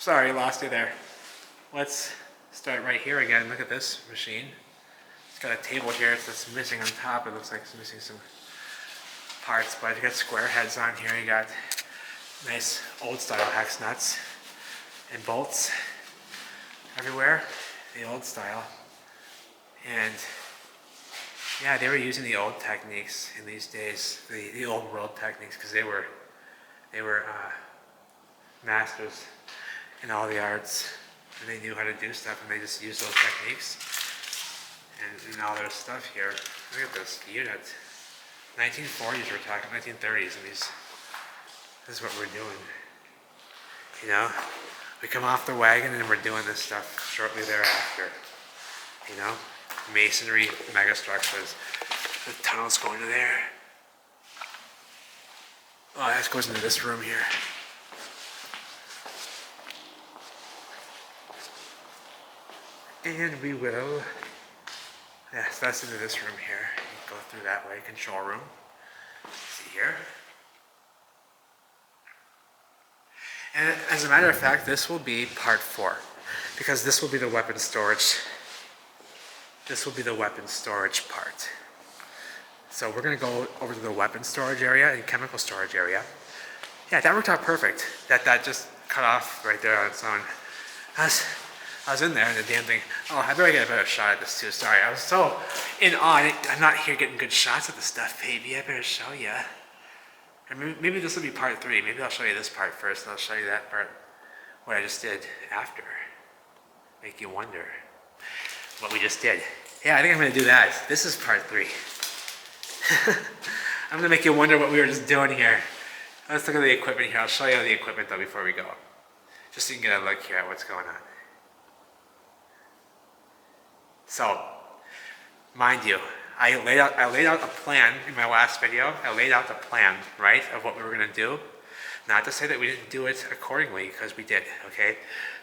Sorry, lost you there. Let's start right here again. Look at this machine. It's got a table here that's missing on top. It looks like it's missing some parts, but you got square heads on here. You got nice old style hex nuts and bolts everywhere, the old style. And yeah, they were using the old techniques in these days, the old world techniques, because they were masters in all the arts, and they knew how to do stuff, and they just used those techniques. And all their stuff here. Look at this unit. 1940s we're talking, 1930s, and this is what we're doing. You know, we come off the wagon and we're doing this stuff shortly thereafter. You know, masonry megastructures. The tunnels going to there. Oh, that goes into this room here. And we will, yes, that's into this room here. You go through that way, control room. See here. And as a matter of fact, this will be part 4, because this will be the weapon storage. This will be the weapon storage part. So we're gonna go over to the weapon storage area and chemical storage area. Yeah, that worked out perfect. That just cut off right there on its own. I was in there and the damn thing, oh, I better get a better shot at this too. Sorry, I was so in awe. I'm not here getting good shots of the stuff, baby. I better show you. Or maybe this will be part 3. Maybe I'll show you this part first and I'll show you that part, what I just did after. Make you wonder what we just did. Yeah, I think I'm gonna do that. This is part 3. I'm gonna make you wonder what we were just doing here. Let's look at the equipment here. I'll show you the equipment though before we go. Just so you can get a look here at what's going on. So, mind you, I laid out a plan in my last video. I laid out the plan, right, of what we were gonna do. Not to say that we didn't do it accordingly, because we did, okay?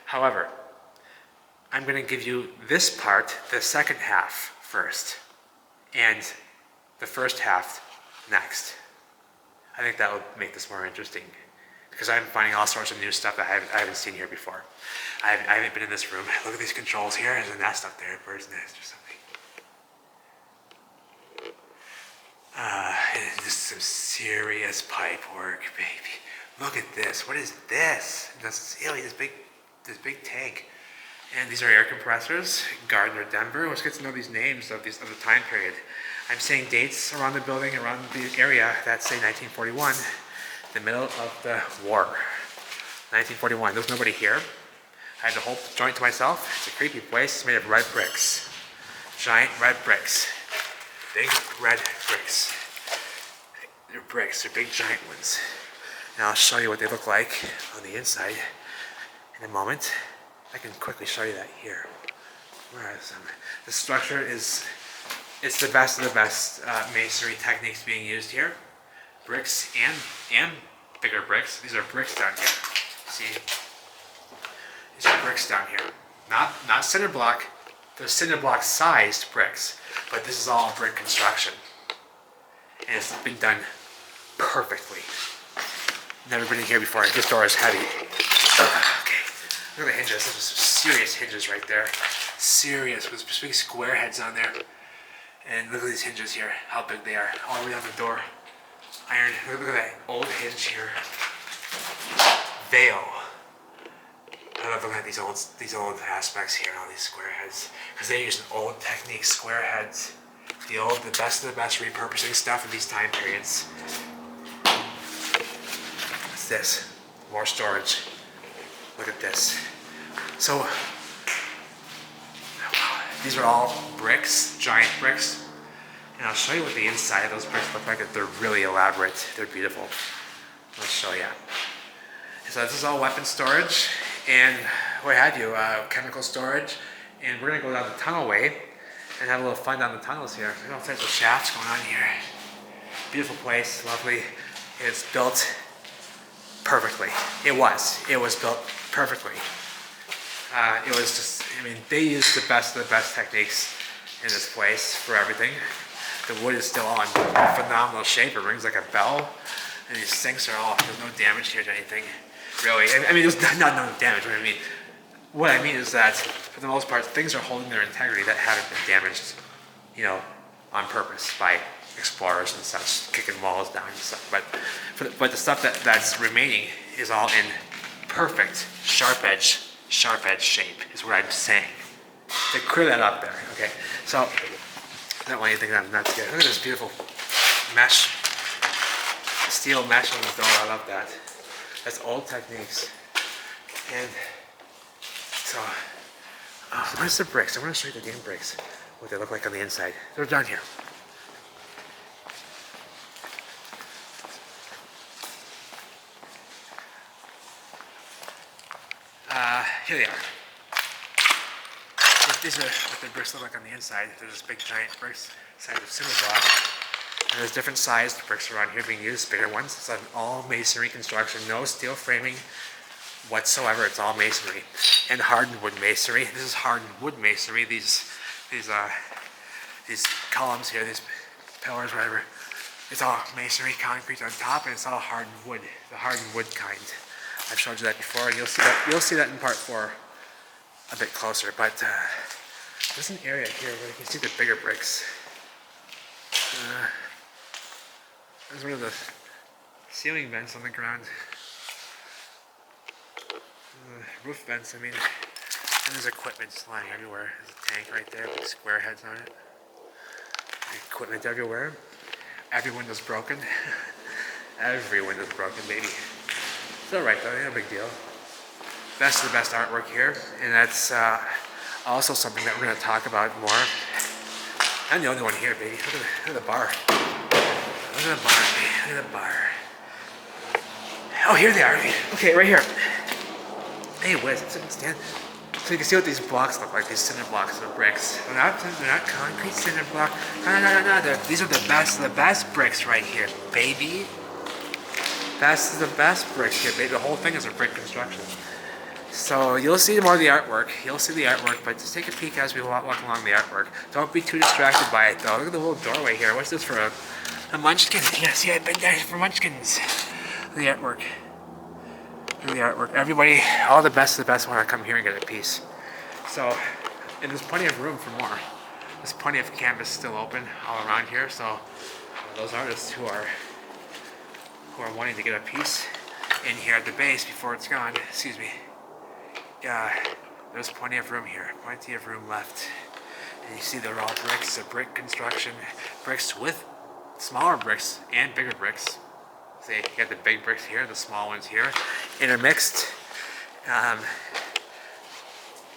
However, I'm gonna give you this part, the second half first, and the first half next. I think that would make this more interesting, because I'm finding all sorts of new stuff that I haven't seen here before. I haven't been in this room. Look at these controls here. There's a nest up there, a bird's nest or something. Just some serious pipe work, baby. Look at this. What is this? That's silly. This big tank. And these are air compressors. Gardner, Denver. Let's get to know these names of the time period. I'm saying dates around the building, around the area that say 1941, the middle of the war. 1941. There's nobody here. I had the whole joint to myself. It's a creepy place. It's made of red bricks. Giant red bricks. Big red bricks. They're bricks. They're big giant ones. And I'll show you what they look like on the inside in a moment. I can quickly show you that here. Where are some? The structure is, it's the best of the best masonry techniques being used here. Bricks and bigger bricks. These are bricks down here. See? These are bricks down here. Not cinder block. They're cinder block sized bricks. But this is all brick construction. And it's been done perfectly. Never been in here before. This door is heavy. Okay. Look at the hinges. Those are some serious hinges right there. Serious, with big square heads on there. And look at these hinges here, how big they are. All the way down the door. Iron. Look at that old hinge here. Veil. I love looking at these old aspects here, all these square heads, because they use an old technique, square heads, the best of the best repurposing stuff in these time periods. What's this? More storage. Look at this. So these are all bricks, giant bricks, and I'll show you what the inside of those bricks look like. They're really elaborate. They're beautiful. Let's show you. So this is all weapon storage and what have you, chemical storage. And we're gonna go down the tunnelway and have a little fun down the tunnels here. There's all types of shafts going on here. Beautiful place, lovely. It's built perfectly. It was built perfectly. It was just, I mean, they used the best of the best techniques in this place for everything. The wood is still all in phenomenal shape. It rings like a bell. And these sinks are all, there's no damage here to anything. really. I mean, there's not no damage. What I mean is that, for the most part, things are holding their integrity that haven't been damaged, you know, on purpose by explorers and such, kicking walls down and stuff. But the stuff that's remaining is all in perfect sharp edge shape, is what I'm saying. To clear that up there, okay? So, I don't want you to think that I'm nuts here. Look at this beautiful mesh, steel mesh on the door. I love that. That's old techniques. And so, where's the bricks? I want to show you the damn bricks, what they look like on the inside. They're down here. Here they are. These are what the bricks look like on the inside. There's this big giant bricks size of cinder block. And there's different sized bricks around here being used, bigger ones. It's an all masonry construction, no steel framing whatsoever. It's all masonry and hardened wood masonry. This is hardened wood masonry. These columns here, these pillars, whatever. It's all masonry, concrete on top, and it's all hardened wood, the hardened wood kind. I've showed you that before, and you'll see that in part 4 a bit closer. But there's an area here where you can see the bigger bricks. There's one of the ceiling vents on the ground. Roof vents, I mean. And there's equipment lying everywhere. There's a tank right there with square heads on it. Equipment everywhere. Every window's broken. Every window's broken, baby. It's alright though, no big deal. Best of the best artwork here, and that's also something that we're going to talk about more. I'm the only one here, baby. Look at the bar. Look at the bar, baby. Look at the bar. Oh, here they are. Okay, right here. Hey, Wiz, stand. So you can see what these blocks look like, these cinder blocks of bricks. They're not concrete cinder block. No. These are the best bricks right here, baby. That's the best bricks here, baby. The whole thing is a brick construction. So you'll see more of the artwork. You'll see the artwork, but just take a peek as we walk along the artwork. Don't be too distracted by it, though. Look at the little doorway here. What's this for a munchkin? Yeah, see, I've been there for munchkins. The artwork. The artwork. Everybody, all the best of the best want to come here and get a piece. So, and there's plenty of room for more. There's plenty of canvas still open all around here. So those artists who are wanting to get a piece in here at the base before it's gone, excuse me. There's plenty of room here, plenty of room left. And you see they're all bricks, a brick construction, bricks with smaller bricks and bigger bricks. See, you got the big bricks here, the small ones here, intermixed.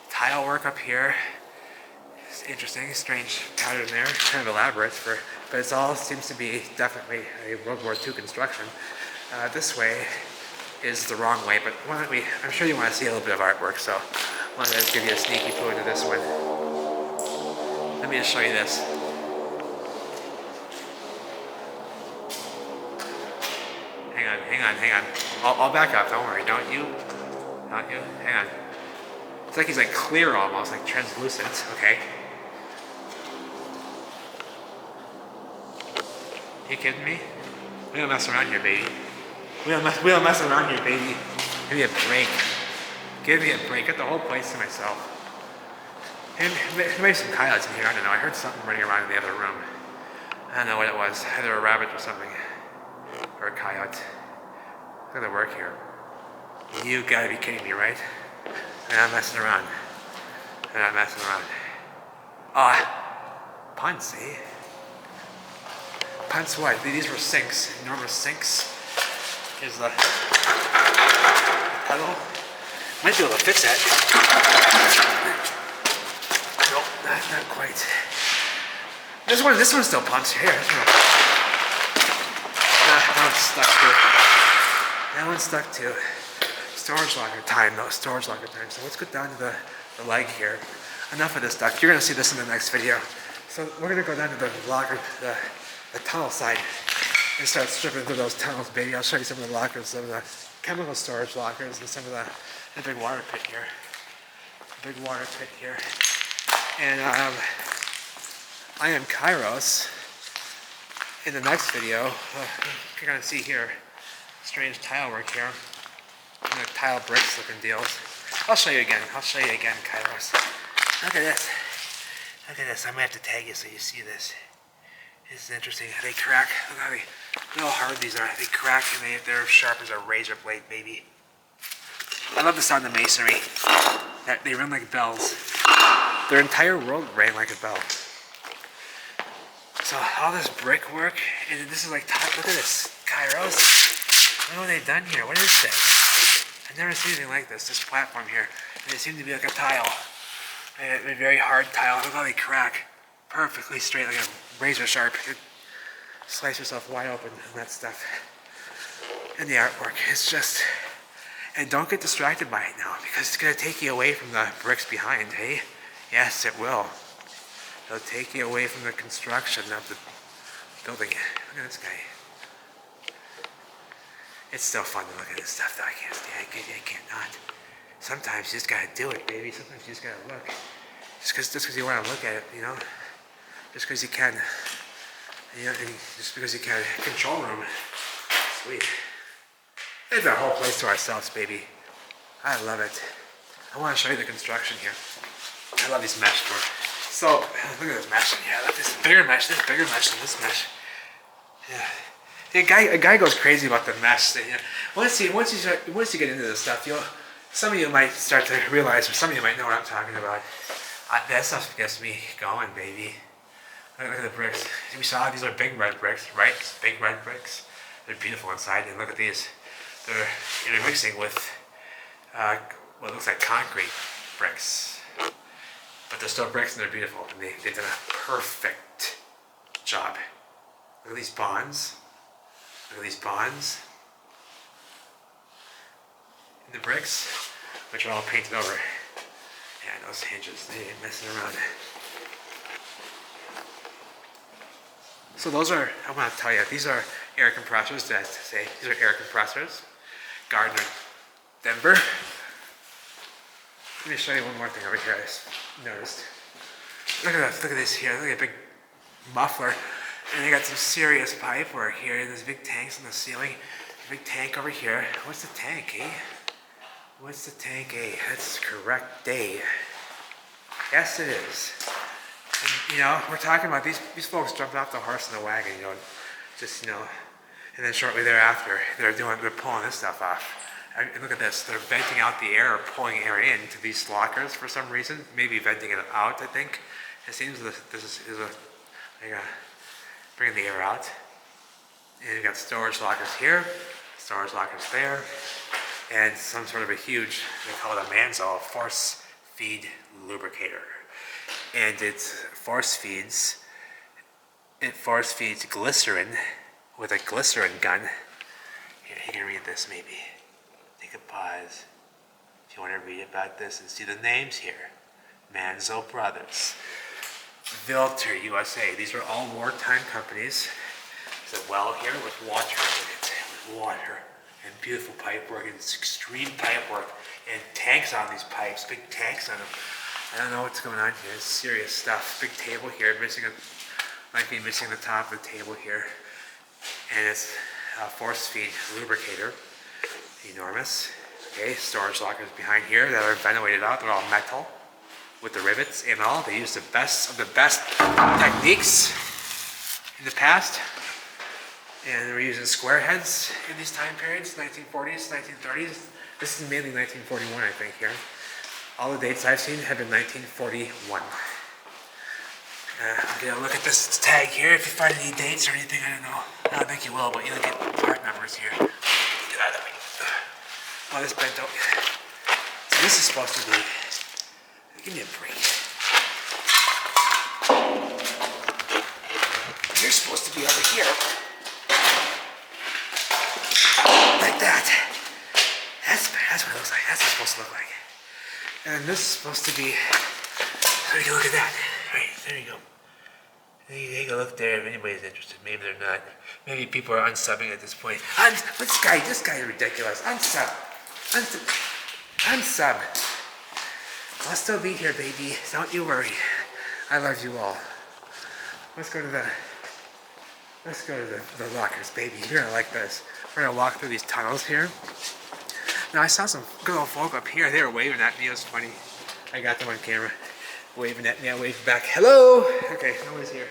Tile work up here. It's interesting, strange pattern there, kind of elaborate, but it all seems to be definitely a World War II construction. This way is the wrong way, but I'm sure you want to see a little bit of artwork, so why don't I just give you a sneaky poo into this one. Let me just show you this. Hang on. I'll back up, don't worry, don't you? Hang on. It's like he's like clear almost, like translucent, okay? You kidding me? We don't mess around here, baby. We don't mess around here, baby. Give me a break. Give me a break. Got the whole place to myself. And maybe some coyotes in here. I don't know. I heard something running around in the other room. I don't know what it was. Either a rabbit or something. Or a coyote. Look at the work here. You gotta be kidding me, right? I'm not messing around. Punts, eh? Punts what? These were sinks. Enormous sinks. Here's the pedal. Might be able to fix that. Nope, not quite. This one still pumps here. That one's stuck too. Storage locker time, no storage locker time. So let's go down to the leg here. Enough of this stuff. You're gonna see this in the next video. So we're gonna go down to the locker, the tunnel side, and start stripping through those tunnels, baby. I'll show you some of the lockers, some of the chemical storage lockers, and some of the big water pit here. And I am Kairos. In the next video, you're gonna see here, strange tile work here. tile bricks looking deals. I'll show you again. Kairos. Look at this. Look at this. I'm gonna have to tag you so you see this. This is interesting. They crack. Look how hard these are. They crack and they're sharp as a razor blade, baby. I love the sound of masonry. They ring like bells. Their entire world rang like a bell. So all this brickwork, and this is like, look at this, Kairos. Look what they've done here. What is this? I've never seen anything like this platform here. And they seem to be like a tile. A very hard tile. Look how they crack. Perfectly straight, like a razor sharp. You could slice yourself wide open and that stuff. And the artwork, it's just, and don't get distracted by it now, because it's gonna take you away from the bricks behind, hey? Yes, it will. It'll take you away from the construction of the building. Look at this guy. It's still fun to look at this stuff, though. I can't not. Sometimes you just gotta do it, baby. Sometimes you just gotta look. Just because you want to look at it, you know. Just because you can. You know, and just because you can. Control room. Sweet. It's a whole place to ourselves, baby. I love it. I want to show you the construction here. I love these mesh doors. So, look at this mesh in here. Look, this is bigger mesh than this mesh. Yeah. A guy goes crazy about the mesh thing. Yeah. Once you get into this stuff, some of you might start to realize, or some of you might know what I'm talking about. That stuff gets me going, baby. Look at the bricks. We saw these are big red bricks, right? Big red bricks. They're beautiful inside. And look at these. They're intermixing with what looks like concrete bricks. But they're still bricks and they're beautiful. And they've done a perfect job. Look at these bonds. Look at these bonds. And the bricks, which are all painted over. Yeah, those hinges, they ain't messing around. So those are, I want to tell you, these are air compressors, that's to say. These are air compressors. Gardner Denver. Let me show you one more thing over here I just noticed. Look at this here. Look at a big muffler. And they got some serious pipe work here. There's big tanks on the ceiling. A big tank over here. What's the tank, eh? What's the tank, eh? That's correct, eh? Yes, it is. And, we're talking about these folks jumped off the horse in the wagon, and then shortly thereafter, they're pulling this stuff off. And look at this, they're venting out the air, or pulling air into these lockers for some reason. Maybe venting it out, I think. It seems this is bringing the air out. And you've got storage lockers here, storage lockers there, and some sort of a huge, they call it a Manzo, force feed lubricator. And it force feeds glycerin with a glycerin gun. Here, you can read this maybe. Take a pause. If you want to read about this and see the names here. Manzo Brothers. Vilter USA. These are all wartime companies. There's a well here with water in it. With water. And beautiful pipe work. And extreme pipe work. And tanks on these pipes. Big tanks on them. I don't know what's going on here. It's serious stuff. Big table here. Might be missing the top of the table here. And it's a force feed lubricator. Enormous. Okay, storage lockers behind here that are ventilated out. They're all metal with the rivets and all. They use the best of the best techniques in the past. And they were using square heads in these time periods, 1940s, 1930s. This is mainly 1941, I think, here. All the dates I've seen have been 1941. I'm gonna look at this tag here. If you find any dates or anything, I don't know. I don't think you will, but you look at part numbers here. Get out of me. Oh, this bent out. So this is supposed to be. Give me a break. You're supposed to be over here. Like that. That's what it looks like. That's what it's supposed to look like. And this is supposed to be. So you can look at that. Right, there you go. Take a look there if anybody's interested. Maybe they're not. Maybe people are unsubbing at this point. This guy is ridiculous. Unsub. Unsub. I'll still be here, baby. Don't you worry. I love you all. Let's go to the lockers, baby. You're gonna like this. We're gonna walk through these tunnels here. Now I saw some good old folk up here. They were waving at me. It was funny. I got them on camera, waving at me. I waved back. Hello. Okay, nobody's here.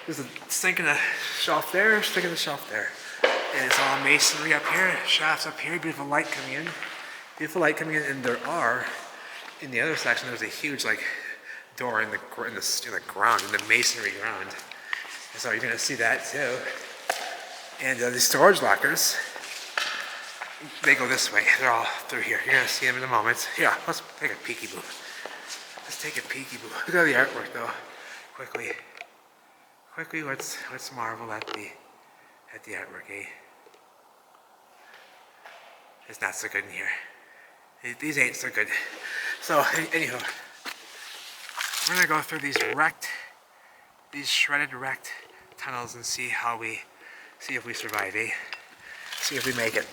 There's a sink in the shelf there, sink in the shelf there, and it's all masonry up here. Shafts up here. Beautiful light coming in. Beautiful light coming in, and there are in the other section. There's a huge like door in the ground, in the masonry ground. And so you're gonna see that too. And the storage lockers, they go this way. They're all through here. You're gonna see them in a moment. Here, let's take a peeky boo. Let's take a peeky boo. Look at the artwork though. Quickly, let's marvel at the artwork, eh? It's not so good in here. These ain't so good. So anyhow, we're gonna go through these shredded wrecked tunnels and see if we survive, eh? See if we make it.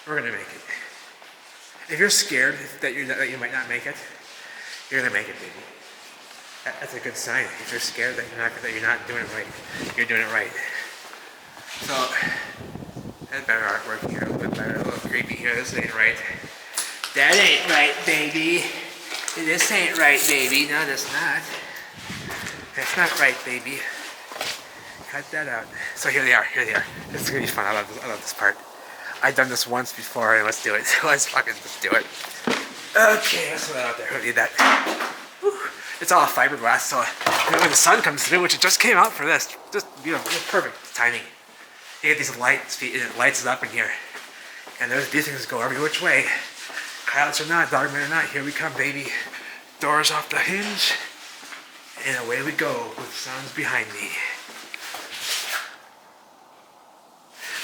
We're gonna make it. If you're scared that you might not make it, you're gonna make it, baby. That's a good sign. If you're scared that you're not doing it right, you're doing it right. So that's better artwork here, a little bit better, a little creepy here. This ain't right. That ain't right, baby. This ain't right, baby. No, that's not. That's not right, baby. Cut that out. So here they are. This is gonna be fun. I love this part. I've done this once before, and let's do it. Let's do it. Okay, let's throw that out there. Who need that? Whew. It's all fiberglass, so when the sun comes through, which it just came out for this, just beautiful, perfect timing. You get these lights, and it lights it up in here, and these things go every which way. Coyotes or not, dogmen or not, here we come, baby. Doors off the hinge, and away we go with sounds behind me.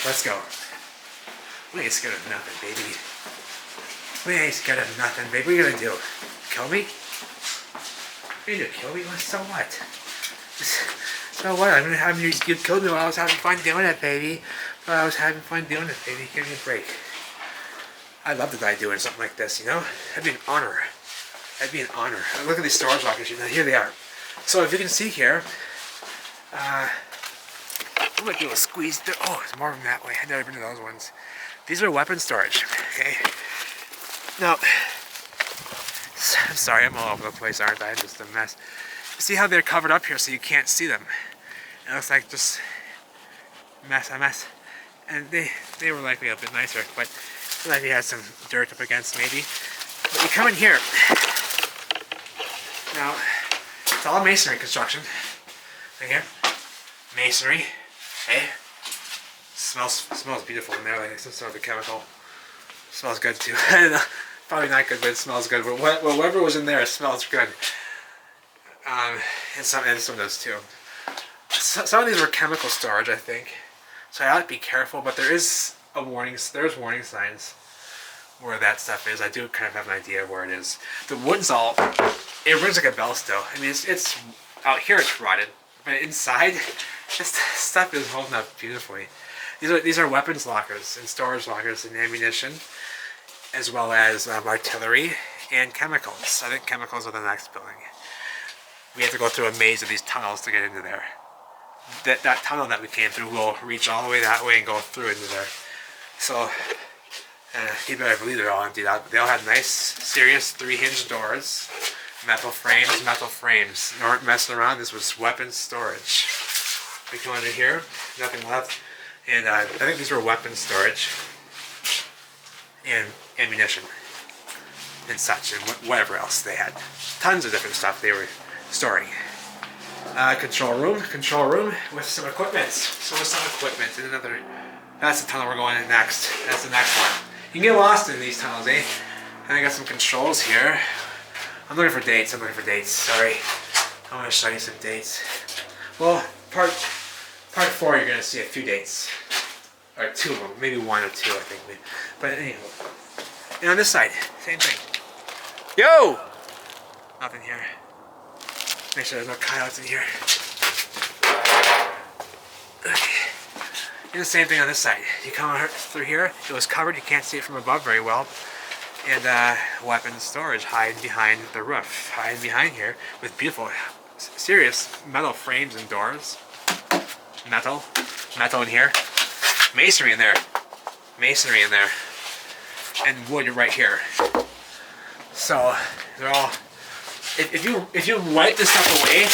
Let's go. We ain't scared of nothing, baby. We ain't scared of nothing, baby. What are you gonna do? Kill me? What are you gonna kill me? So what? So what? I mean, you killed me while I was having fun doing it, baby. While I was having fun doing it, baby. Give me a break. I'd love to die doing something like this, you know? That'd be an honor. That'd be an honor. Look at these storage lockers. Now, here they are. So if you can see here, I'm gonna do a squeeze. Oh, there's more of them that way. I've never been to those ones. These are weapon storage, okay? Now, I'm sorry, I'm all over the place, aren't I? I'm just a mess. See how they're covered up here so you can't see them? It looks like just a mess. And they were likely a bit nicer, but like you had some dirt up against maybe. But you come in here. Now, it's all masonry construction. Right here. Masonry. Okay? Smells beautiful in there, like some sort of a chemical. Smells good too. Probably not good, but it smells good. But whatever was in there, it smells good. And some of those too. Some of these were chemical storage, I think. So I ought to be careful, but there's warning signs where that stuff is. I do kind of have an idea of where it is. The wood's it rings like a bell still. I mean, it's out here it's rotted, but inside, this stuff is holding up beautifully. These are weapons lockers and storage lockers and ammunition, as well as artillery and chemicals. I think chemicals are the next building. We have to go through a maze of these tunnels to get into there. That tunnel that we came through will reach all the way that way and go through into there. So, you better believe they're all emptied out. They all had nice, serious 3-hinge doors. Metal frames. They weren't messing around. This was weapons storage. We come under here, nothing left. And I think these were weapons storage. And ammunition. And such. And whatever else they had. Tons of different stuff they were storing. Control room with some equipment. In another. That's the tunnel we're going in next. That's the next one. You can get lost in these tunnels, eh? And I got some controls here. I'm looking for dates. Sorry. I want to show you some dates. Well, part 4, you're gonna see a few dates, or 2 of them, maybe 1 or 2, I think. But anyway, and on this side, same thing. Yo! Nothing here. Make sure there's no coyotes in here. Okay. And the same thing on this side. You come through here, it was covered, you can't see it from above very well. And weapons storage hide behind the roof. Hide behind here with beautiful, serious metal frames and doors. Metal in here. Masonry in there. masonry in there. And wood right here. So they're all, if you wipe this stuff away,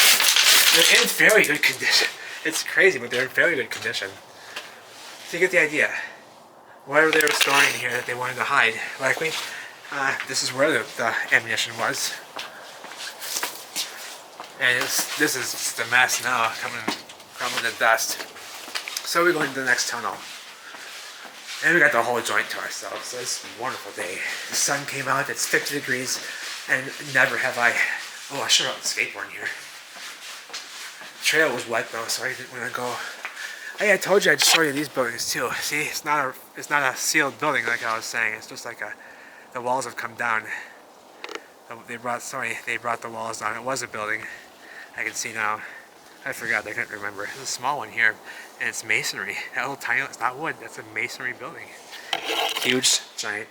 they're in fairly good condition. It's crazy, but they're in fairly good condition. So you get the idea. Whatever they were storing in here that they wanted to hide, likely, this is where the ammunition was. And this is just a mess now, crumbling to dust. So we go into the next tunnel. And we got the whole joint to ourselves. So it's a wonderful day. The sun came out, it's 50 degrees, and never have I... Oh, I should have brought the skateboard here. The trail was wet though, so I didn't want to go. Hey, I told you I'd show you these buildings too. See, it's not a sealed building like I was saying. It's just like the walls have come down. They brought the walls down. It was a building. I can see now. I forgot, I couldn't remember. There's a small one here, and it's masonry. That little tiny, it's not wood, that's a masonry building. Huge, giant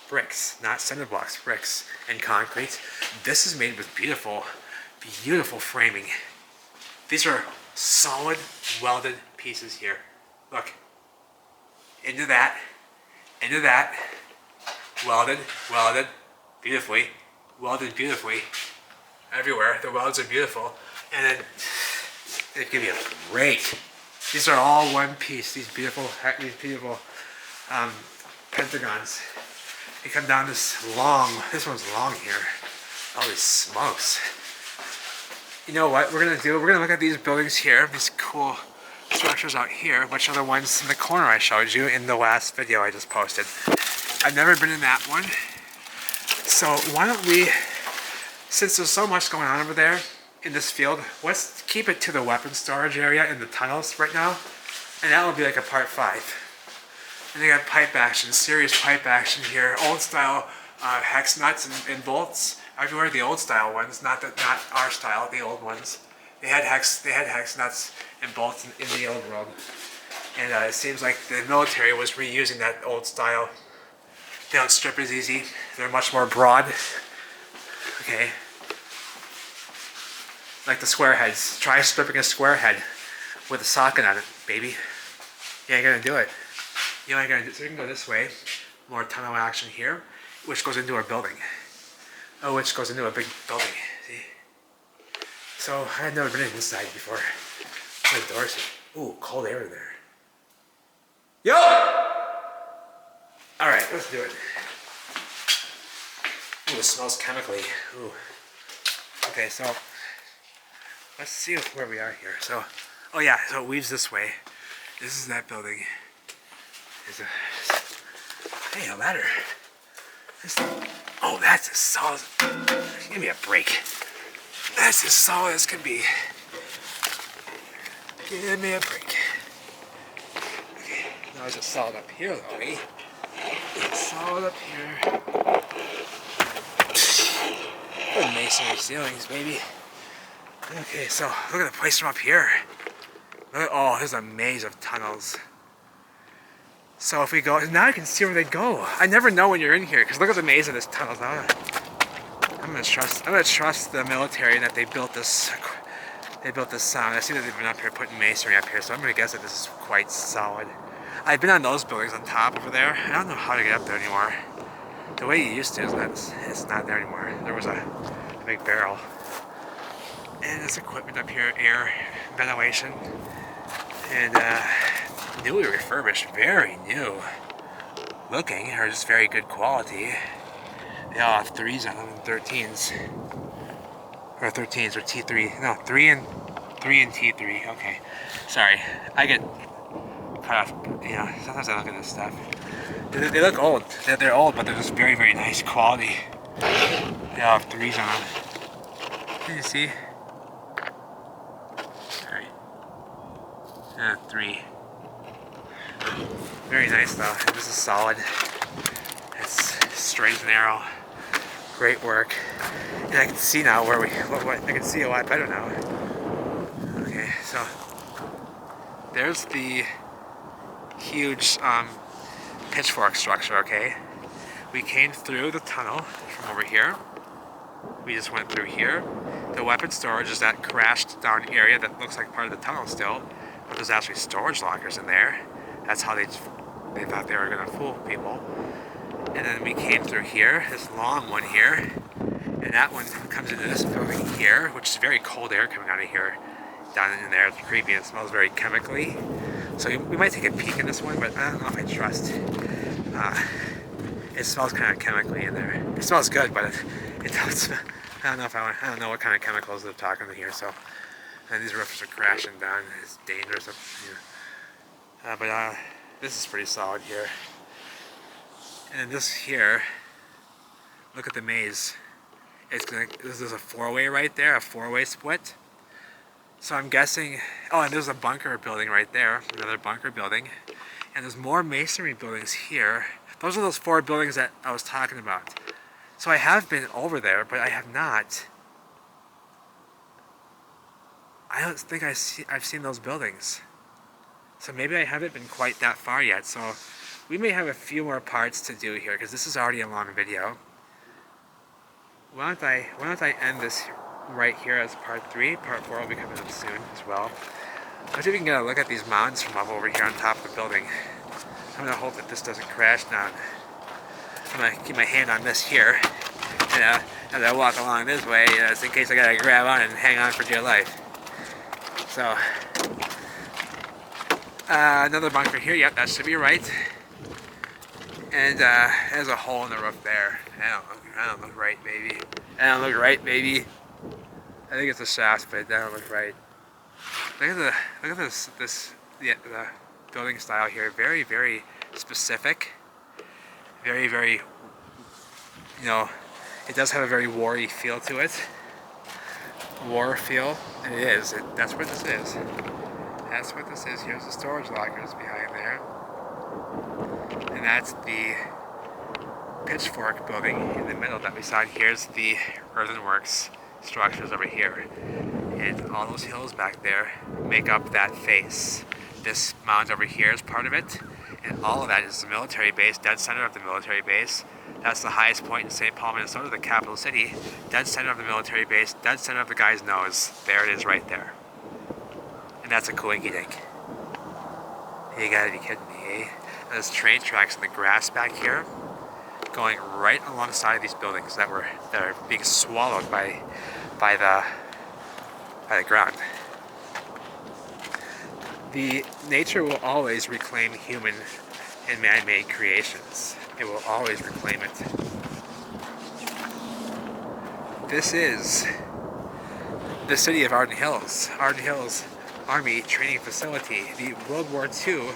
bricks, not cinder blocks, bricks and concrete. This is made with beautiful, beautiful framing. These are solid, welded pieces here. Look, into that, welded, beautifully, welded beautifully. Everywhere, the welds are beautiful. And then they give you a break. These are all one piece. These beautiful pentagons. They come down this long. This one's long here. Holy smokes! You know what we're gonna do? We're gonna look at these buildings here. These cool structures out here, which are the ones in the corner I showed you in the last video I just posted. I've never been in that one, so why don't we? Since there's so much going on over there in this field, let's keep it to the weapon storage area in the tunnels right now, and that will be like a part 5. And they got pipe action, serious pipe action here, old style hex nuts and bolts everywhere. The old style ones, not our style, the old ones. They had hex nuts and bolts in the old world, and it seems like the military was reusing that old style. They don't strip as easy. They're much more broad. Okay. Like the square heads. Try stripping a square head with a socket on it, baby. You ain't gonna do it. You ain't gonna do it. So we can go this way. More tunnel action here, which goes into our building. Oh, which goes into a big building. See? So I had never been inside before. The doors. Ooh, cold air in there. Yo! Alright, let's do it. Ooh, it smells chemically. Ooh. Okay, so let's see where we are here. So, oh yeah, so it weaves this way. This is that building. Hey, a ladder. Oh, that's as solid. Give me a break. That's as solid as can be. Give me a break. Okay, now is it solid up here though, eh? It's solid up here. Good masonry ceilings, baby. Okay, so look at the place from up here. Look, oh, there's a maze of tunnels. So if we go, now I can see where they go. I never know when you're in here, because look at the maze of this tunnel. I'm gonna trust the military that they built this. I see that they've been up here putting masonry up here, so I'm gonna guess that this is quite solid. I've been on those buildings on top over there. I don't know how to get up there anymore. The way you used to is that it's not there anymore. There was a big barrel. And there's equipment up here, air, ventilation, and newly refurbished, very new looking, or just very good quality. They all have 3s on them and 13s. Or 13s or T3. No, 3 and T3. Okay. Sorry. I get cut off, you know, sometimes I look at this stuff. They look old. They're old, but they're just very, very nice quality. They all have 3s on them. Can you see? Sorry. 3. Very nice though. This is solid. It's straight and narrow. Great work. And I can see now where I can see a lot better now. Okay, so there's the huge pitchfork structure, okay? We came through the tunnel from over here. We just went through here. The weapon storage is that crashed down area that looks like part of the tunnel still, but there's actually storage lockers in there. That's how they they thought they were gonna fool people. And then we came through here, this long one here, and that one comes into this building here, which is very cold air coming out of here. Down in there, it's creepy, it smells very chemically. So we might take a peek in this one, but I don't know if I trust. It smells kind of chemically in there. It smells good, but it doesn't smell. I don't know if I don't know what kind of chemicals they're talking to here. So, and these roofs are crashing down. It's dangerous. But this is pretty solid here. And this here, look at the maze. This is a four-way right there, a four-way split. So I'm guessing, oh, and there's a bunker building right there, another bunker building. And there's more masonry buildings here. Those are those 4 buildings that I was talking about. So I have been over there, but I have not. I don't think I've seen those buildings. So maybe I haven't been quite that far yet. So we may have a few more parts to do here, because this is already a long video. Why don't I end this right here as part 3. Part 4 will be coming up soon as well. Let's see if we can get a look at these mounds from up over here on top of the building. I'm gonna hope that this doesn't crash down. I'm gonna keep my hand on this here, and as I walk along this way, just in case I gotta grab on and hang on for dear life. So, another bunker here. Yep, that should be right. And there's a hole in the roof there. I don't look right, baby. I don't look right, baby. I think it's a shaft, but that don't look right. Look at the building style here. Very, very specific. Very, very, you know, it does have a very war-y feel to it. War feel, and it is. That's what this is. That's what this is. Here's the storage lockers behind there. And that's the pitchfork building in the middle that we saw. Here's the earthenworks structures over here. And all those hills back there make up that face. This mound over here is part of it. And all of that is the military base, dead center of the military base. That's the highest point in St. Paul, Minnesota, the capital city. Dead center of the military base, dead center of the guy's nose. There it is right there. And that's a coinky dink. You gotta be kidding me, eh? And there's train tracks in the grass back here, going right alongside of these buildings that are being swallowed by the ground. The nature will always reclaim human and man-made creations. It will always reclaim it. This is the city of Arden Hills. Arden Hills Army Training Facility, the World War II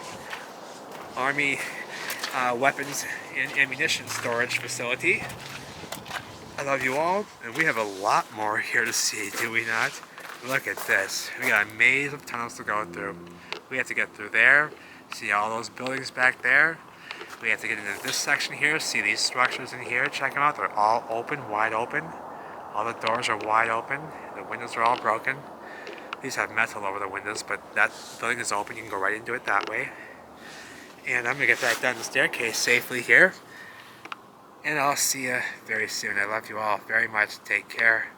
Army weapons and ammunition storage facility. I love you all, and we have a lot more here to see, do we not? Look at this. We got a maze of tunnels to go through. We have to get through there, see all those buildings back there. We have to get into this section here, see these structures in here, check them out. They're all open, wide open. All the doors are wide open. The windows are all broken. These have metal over the windows, but that building is open. You can go right into it that way. And I'm going to get back down the staircase safely here. And I'll see you very soon. I love you all very much. Take care.